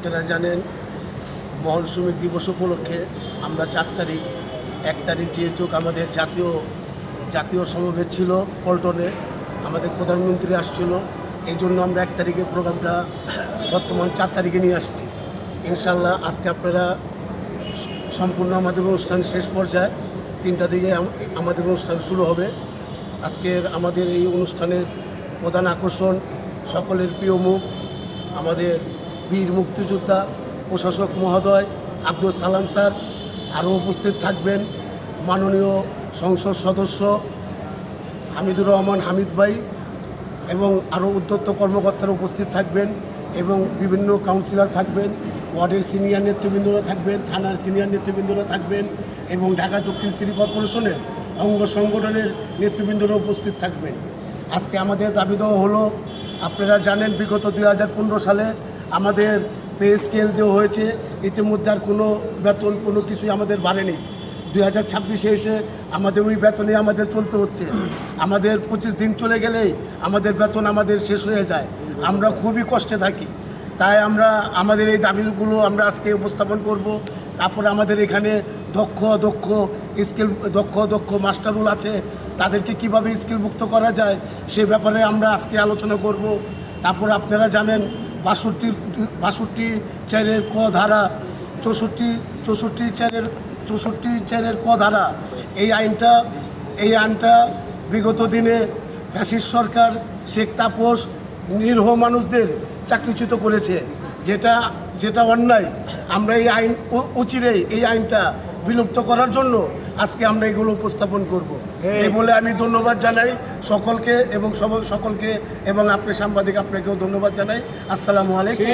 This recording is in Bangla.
আপনারা জানেন মহল শ্রমিক দিবস উপলক্ষে আমরা 4 তারিখ 1 তারিখ যেহেতু আমাদের জাতীয় সমাবেশ ছিল পল্টনে, আমাদের প্রধানমন্ত্রী আসছিল, এই জন্য আমরা 1 তারিখে প্রোগ্রামটা বর্তমান 4 তারিখে নিয়ে আসছি। ইনশাল্লাহ আজকে আপনারা সম্পূর্ণ আমাদের অনুষ্ঠান শেষ পর্যায়ে 3টা দিকে আমাদের অনুষ্ঠান শুরু হবে। আজকের আমাদের এই অনুষ্ঠানের প্রধান আকর্ষণ সকলের প্রিয় মুখ আমাদের বীর মুক্তিযোদ্ধা প্রশাসক মহোদয় আব্দুল সালাম স্যার, আরও উপস্থিত থাকবেন মাননীয় সংসদ সদস্য হামিদুর রহমান হামিদ ভাই এবং আরও উদ্যোক্ত কর্মকর্তারা উপস্থিত থাকবেন এবং বিভিন্ন কাউন্সিলর থাকবেন, ওয়ার্ডের সিনিয়র নেতৃবৃন্দরা থাকবেন, থানার সিনিয়র নেতৃবৃন্দরা থাকবেন এবং ঢাকা দক্ষিণ সিটি কর্পোরেশনের অঙ্গ সংগঠনের নেতৃবৃন্দরা উপস্থিত থাকবেন। আজকে আমাদের দাবি দেওয়া হলো, আপনারা জানেন বিগত 2015 সালে আমাদের পে স্কেল দেওয়া হয়েছে, ইতিমধ্যে আর কোনো বেতন কোনো কিছুই আমাদের বাড়েনি। 2026-এ এসে আমাদের ওই বেতনে আমাদের চলতে হচ্ছে। আমাদের 25 দিন চলে গেলেই আমাদের বেতন আমাদের শেষ হয়ে যায়, আমরা খুবই কষ্টে থাকি। তাই আমরা আমাদের এই দাবিগুলো আমরা আজকে উপস্থাপন করব। তারপরে আমাদের এখানে দক্ষ মাস্টারুল আছে, তাদেরকে কিভাবে স্কিলমুক্ত করা যায় সে ব্যাপারে আমরা আজকে আলোচনা করব। তারপর আপনারা জানেন 62(4) ক ধারা, 64(4) ক ধারা, এই আইনটা বিগত দিনে ফ্যাসিস্ট সরকার শেখ তাপস নিরীহ মানুষদের চাকরিচ্যুত করেছে, যেটা অন্যায়। আমরা এই আইন অচিরেই এই আইনটা বিলুপ্ত করার জন্য আজকে আমরা এগুলো উপস্থাপন করব। এই বলে আমি ধন্যবাদ জানাই সকলকে এবং আপনি সাংবাদিক আপনাকেও ধন্যবাদ জানাই। আসসালামু আলাইকুম।